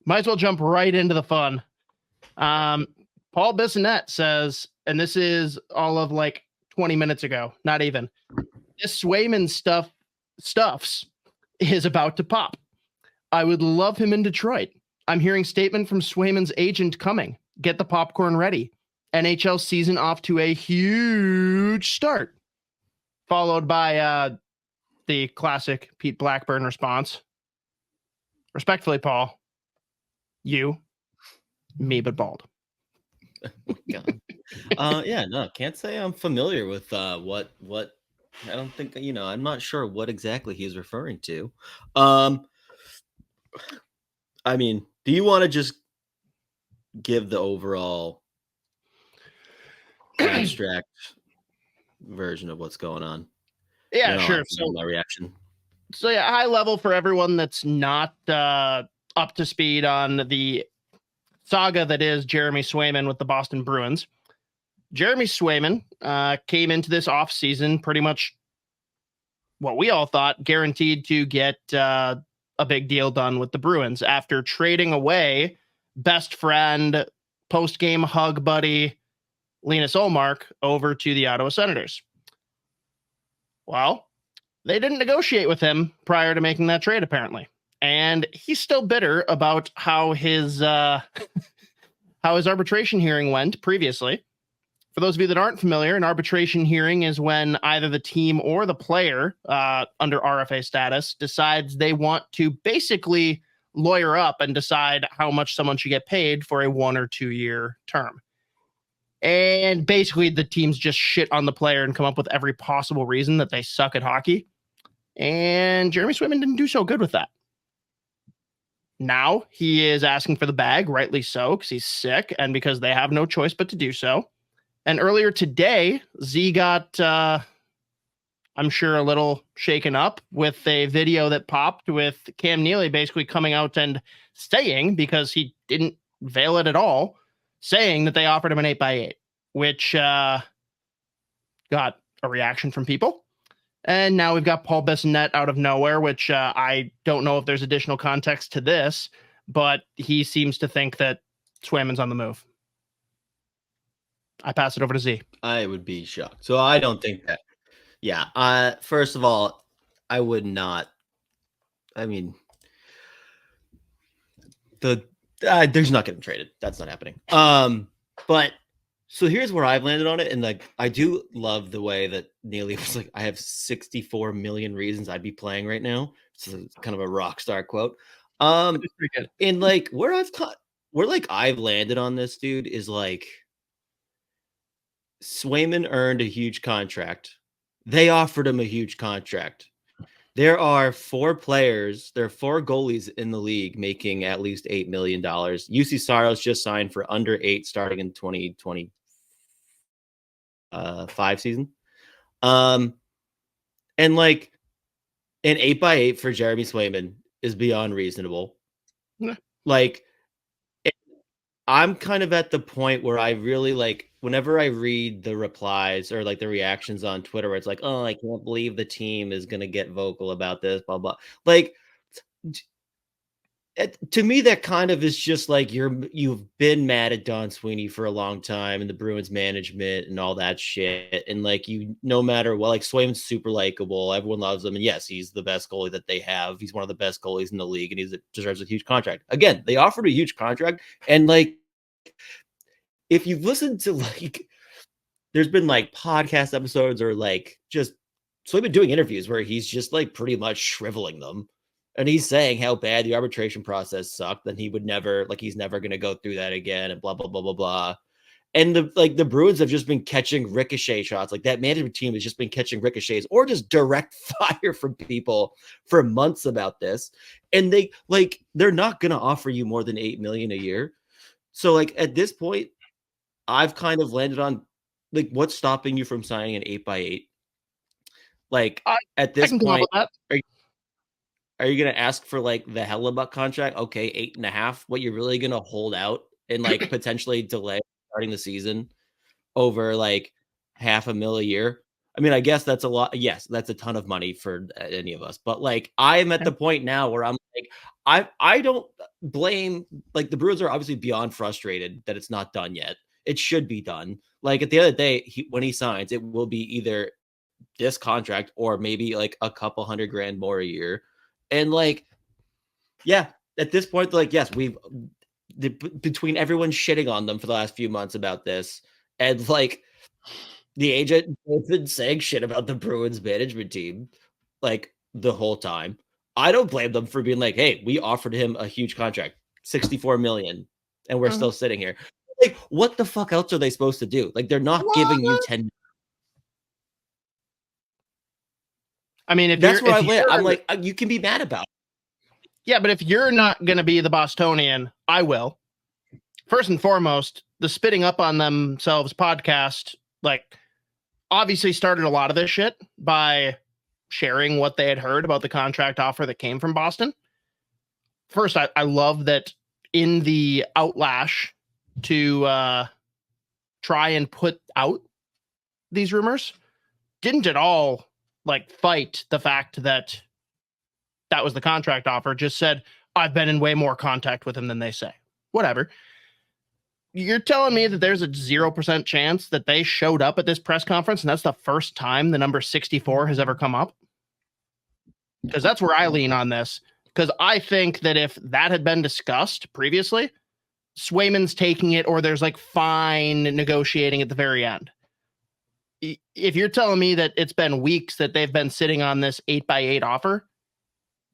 Might as well jump right into the fun. Paul Bissonnette says, and this is all of like 20 minutes ago, not even. This Swayman stuffs is about to pop. I would love him in Detroit. I'm hearing statement from Swayman's agent coming. Get the popcorn ready. NHL season off to a huge start. Followed by the classic Pete Blackburn response. Respectfully, Paul, you, me, but bald. Oh God. Yeah, no, can't say I'm familiar with what I don't think, I'm not sure what exactly he's referring to. I mean, do you want to just give the overall abstract version of what's going on? Yeah, sure. So my reaction. So yeah, high level for everyone that's not up to speed on the saga that is Jeremy Swayman with the Boston Bruins. Jeremy Swayman came into this offseason pretty much what we all thought, guaranteed to get a big deal done with the Bruins after trading away best friend, post-game hug buddy, Linus Ullmark over to the Ottawa Senators. Well, they didn't negotiate with him prior to making that trade, apparently. And he's still bitter about how his arbitration hearing went previously. For those of you that aren't familiar, an arbitration hearing is when either the team or the player under RFA status decides they want to basically lawyer up and decide how much someone should get paid for a 1 or 2 year term. And basically the teams just shit on the player and come up with every possible reason that they suck at hockey. And Jeremy Swayman didn't do so good with that. Now he is asking for the bag, rightly so, because he's sick and because they have no choice but to do so. And earlier today, Z got, I'm sure, a little shaken up with a video that popped with Cam Neely basically coming out and saying, because he didn't veil it at all, saying that they offered him an 8x8, which got a reaction from people. And now we've got Paul Bissonnette out of nowhere, which I don't know if there's additional context to this, but he seems to think that Swayman's on the move. I pass it over to Z. I would be shocked. So I don't think that. Yeah. First of all, I would not. I mean, there's not getting traded. That's not happening. But so here's where I've landed on it, and like I do love the way that Neely was like, I have 64 million reasons I'd be playing right now. It's kind of a rock star quote. And like where I've landed on this, dude, is like Swayman earned a huge contract. They offered him a huge contract. There are 4 goalies in the league making at least $8 million. UC Saros just signed for under 8 starting in 2025 season. And like an 8x8 for Jeremy Swayman is beyond reasonable. Yeah. Like I'm kind of at the point where I really like whenever I read the replies or like the reactions on Twitter, where it's like, oh, I can't believe the team is going to get vocal about this, blah, blah. Like, to me, that kind of is just like you've been mad at Don Sweeney for a long time and the Bruins management and all that shit. And like, no matter what, like Swayman's super likable. Everyone loves him. And yes, he's the best goalie that they have. He's one of the best goalies in the league and he deserves a huge contract. Again, they offered a huge contract. And like, if you've listened to like, there's been like podcast episodes or like just Swayman doing interviews where he's just like pretty much shriveling them. And he's saying how bad the arbitration process sucked, and he would never, like, he's never going to go through that again, and blah, blah, blah, blah, blah. And the Bruins have just been catching ricochet shots. Like that management team has just been catching ricochets or just direct fire from people for months about this. And they're not going to offer you more than $8 million a year. So like at this point, I've kind of landed on like, what's stopping you from signing an 8x8? Like at this point, are you going to ask for like the Hellebuck contract? Okay, 8.5. What you're really going to hold out and like potentially delay starting the season over like $500,000 a year? I mean, I guess that's a lot. Yes, that's a ton of money for any of us. But like, I am at the point now where I'm Like I don't blame, like, the Bruins are obviously beyond frustrated that it's not done yet. It should be done. Like, at the end of the day, when he signs, it will be either this contract or maybe like a couple $100,000 more a year. And like, yeah, at this point, like, yes, between everyone shitting on them for the last few months about this, and like the agent has been saying shit about the Bruins management team like the whole time. I don't blame them for being like, hey, we offered him a huge contract, $64 million, and we're still sitting here. Like, what the fuck else are they supposed to do? Like, they're not giving you 10. I mean, if that's you're, where if I'm like, you can be mad about it. Yeah, but if you're not going to be the Bostonian, I will. First and foremost, the Spitting Up on Themselves podcast, like, obviously started a lot of this shit by sharing what they had heard about the contract offer that came from Boston. First, I love that in the outlash to try and put out these rumors, didn't at all like fight the fact that that was the contract offer, just said, I've been in way more contact with him than they say. Whatever. You're telling me that there's a 0% chance that they showed up at this press conference and that's the first time the number 64 has ever come up? Because that's where I lean on this. Because I think that if that had been discussed previously, Swayman's taking it, or there's like fine negotiating at the very end. If you're telling me that it's been weeks that they've been sitting on this 8x8 offer,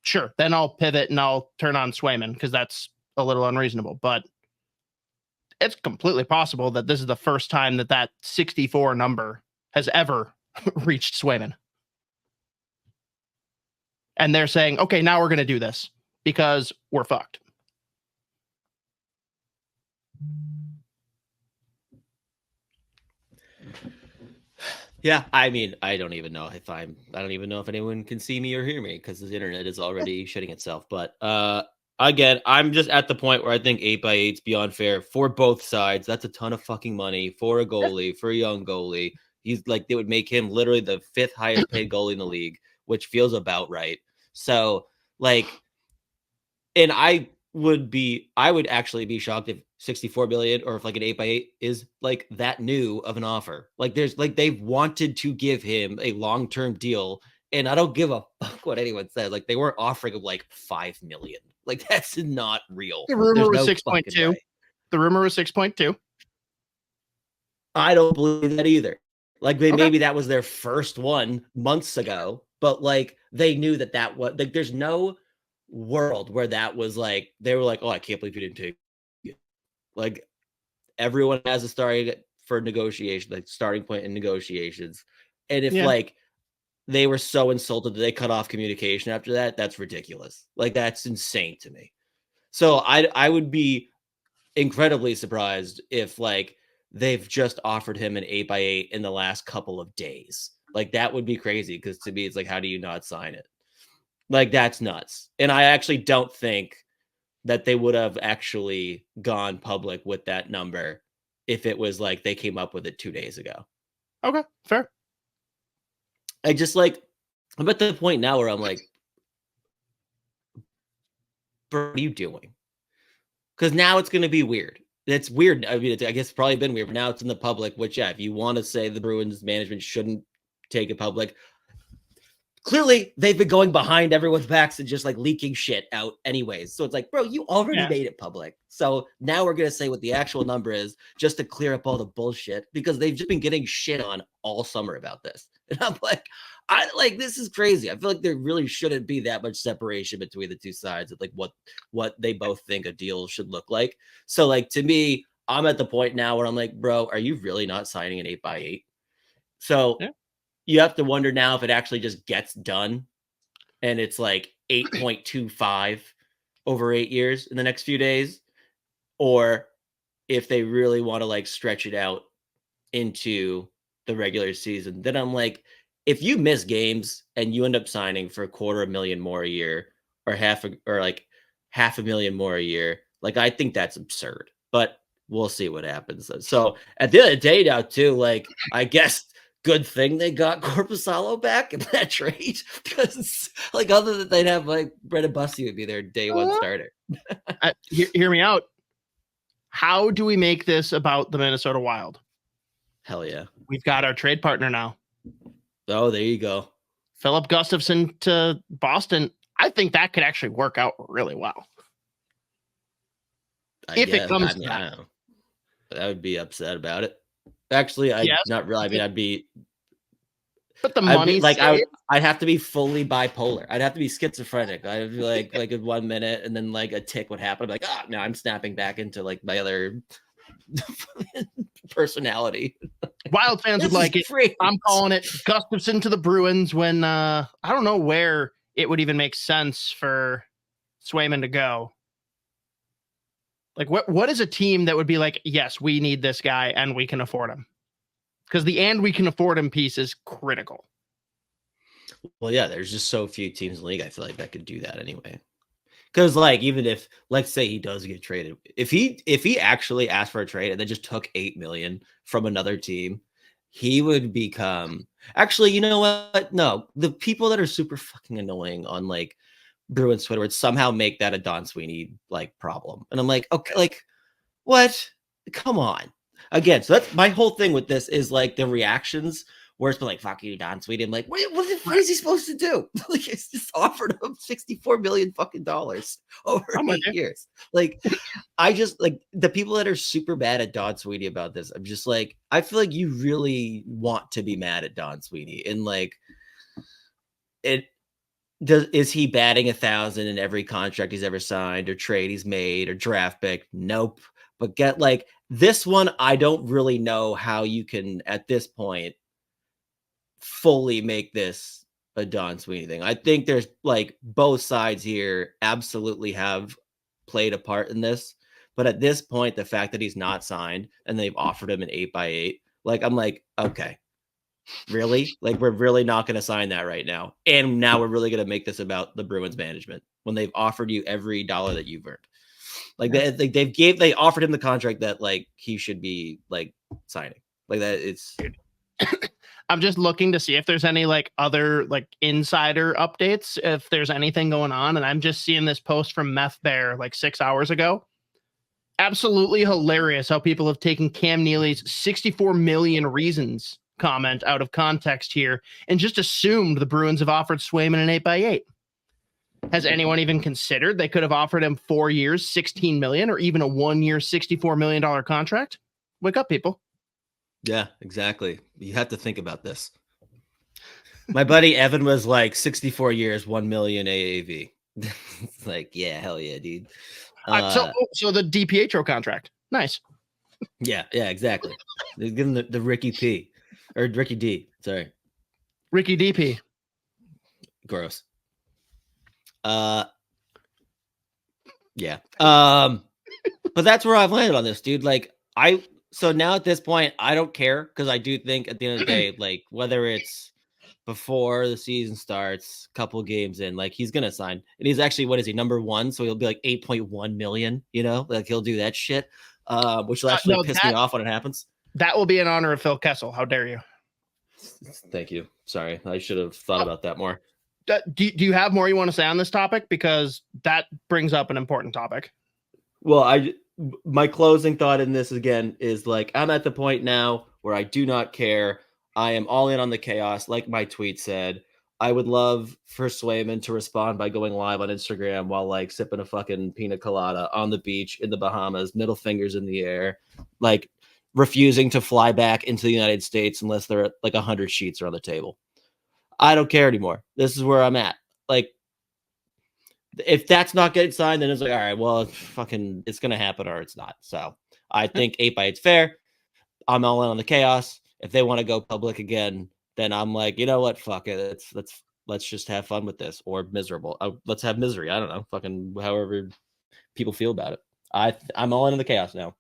sure, then I'll pivot and I'll turn on Swayman because that's a little unreasonable. But it's completely possible that this is the first time that that 64 number has ever reached Swayman. And they're saying, okay, now we're going to do this because we're fucked. Yeah, I mean, I don't even know if anyone can see me or hear me because the internet is already shitting itself. But again, I'm just at the point where I think 8x8's beyond fair for both sides. That's a ton of fucking money for a goalie, for a young goalie. He's like, they would make him literally the 5th highest paid goalie in the league, which feels about right. So like, and I would actually be shocked if 64 billion or if like an 8x8 is like that new of an offer. Like there's like, they've wanted to give him a long-term deal, and I don't give a fuck what anyone says. Like they weren't offering him like 5 million. Like that's not real. The rumor was 6.2. The rumor was 6.2. I don't believe that either. Like maybe that was their first one months ago, but like they knew that was like, there's no world where that was like, they were like, oh, I can't believe you didn't take it. Like everyone has a starting for negotiation, like starting point in negotiations. And if like they were so insulted that they cut off communication after that, that's ridiculous. Like that's insane to me. So I would be incredibly surprised if like they've just offered him an 8x8 in the last couple of days. Like that would be crazy, because to me it's like, how do you not sign it? Like that's nuts. And I actually don't think that they would have actually gone public with that number if it was like they came up with it 2 days ago. Okay, fair. I just like, I'm at the point now where I'm like, bro, what are you doing? Because now it's going to be weird. It's weird. I mean, I guess it's probably been weird, but now it's in the public, which, yeah, if you want to say the Bruins management shouldn't take it public, clearly they've been going behind everyone's backs and just like leaking shit out anyways. So it's like, bro, you already made it public. So now we're going to say what the actual number is just to clear up all the bullshit, because they've just been getting shit on all summer about this. And I'm like, this is crazy. I feel like there really shouldn't be that much separation between the two sides of like what they both think a deal should look like. So like, to me, I'm at the point now where I'm like, bro, are you really not signing an 8x8? So you have to wonder now if it actually just gets done and it's like 8.25 over 8 years in the next few days, or if they really want to like stretch it out into the regular season. Then I'm like, if you miss games and you end up signing for $250,000 more a year, or half a million more a year, like I think that's absurd, but we'll see what happens. So at the end of the day now too, like I guess good thing they got Korpisalo back in that trade, because like other than they'd have like Brendan Busty would be their day one starter. Hear me out. How do we make this about the Minnesota Wild? Hell yeah. We've got our trade partner now. Oh, there you go. Philip Gustafson to Boston. I think that could actually work out really well. It comes to that. I would be upset about it. Actually, not really. I mean, I'd be. But the money, I'd have to be fully bipolar. I'd have to be schizophrenic. I'd be like in 1 minute, and then like a tick would happen. I'm like, no, I'm snapping back into like my other personality. Wild fans would like it. Great. I'm calling it Gustafson to the Bruins when I don't know where it would even make sense for Swayman to go. Like what is a team that would be like, yes, we need this guy and we can afford him? Because the "and we can afford him" piece is critical. Well, yeah, there's just so few teams in the league, I feel like, that could do that anyway. Because like, even if, let's say he does get traded, if he actually asked for a trade and then just took $8 million from another team, he would become, actually, you know what? No, the people that are super fucking annoying on like Bruins Twitter would somehow make that a Don Sweeney like problem. And I'm like, okay, like what? Come on. Again, so that's my whole thing with this is like the reactions where it's been like, fuck you, Don Sweeney. I'm like, what is he supposed to do? Like, it's just offered him $64 million fucking dollars over 8 years. Like, I just like the people that are super mad at Don Sweeney about this. I'm just like, I feel like you really want to be mad at Don Sweeney. And like, is he batting 1,000 in every contract he's ever signed or trade he's made or draft pick? Nope. But get like this one, I don't really know how you can at this point fully make this a Don Sweeney thing. I think there's like both sides here absolutely have played a part in this. But at this point, the fact that he's not signed and they've offered him an 8x8, like I'm like, okay. Really? Like, we're really not going to sign that right now. And now we're really going to make this about the Bruins management when they've offered you every dollar that you've earned. Like, they offered him the contract that like he should be like signing. Like that. It's. I'm just looking to see if there's any like other like insider updates, if there's anything going on. And I'm just seeing this post from Meth Bear like 6 hours ago. Absolutely hilarious how people have taken Cam Neely's 64 million reasons comment out of context here and just assumed the Bruins have offered Swayman an 8x8. Has anyone even considered they could have offered him 4 years, 16 million, or even a 1 year, $64 million contract? Wake up, people. Yeah, exactly. You have to think about this. My buddy Evan was like 64 years, 1 million AAV. Like, yeah, hell yeah, dude. So the DiPietro contract. Nice. Yeah, exactly. They're giving the Ricky P. Or Ricky D. Sorry. Ricky DP. Gross. Yeah. But that's where I've landed on this, dude. Like, so now at this point, I don't care because I do think at the end of the day, like, whether it's before the season starts, couple games in, like, he's gonna sign. And he's actually, what is he, number 1? So he'll be like 8.1 million, you know, like he'll do that shit. Which will actually piss me off when it happens. That will be in honor of Phil Kessel. How dare you? Thank you. Sorry, I should have thought about that more. Do you have more you want to say on this topic? Because that brings up an important topic. Well, my closing thought in this again is like, I'm at the point now where I do not care. I am all in on the chaos. Like my tweet said, I would love for Swayman to respond by going live on Instagram while like sipping a fucking pina colada on the beach in the Bahamas, middle fingers in the air, like refusing to fly back into the United States unless there are like 100 sheets are on the table. I don't care anymore. This is where I'm at. Like, if that's not getting signed, then it's like, all right, well, it's going to happen or it's not. So I think 8x8's fair. I'm all in on the chaos. If they want to go public again, then I'm like, you know what? Fuck it. Let's just have fun with this, or miserable. Let's have misery. I don't know. Fucking however people feel about it. I'm all in on the chaos now.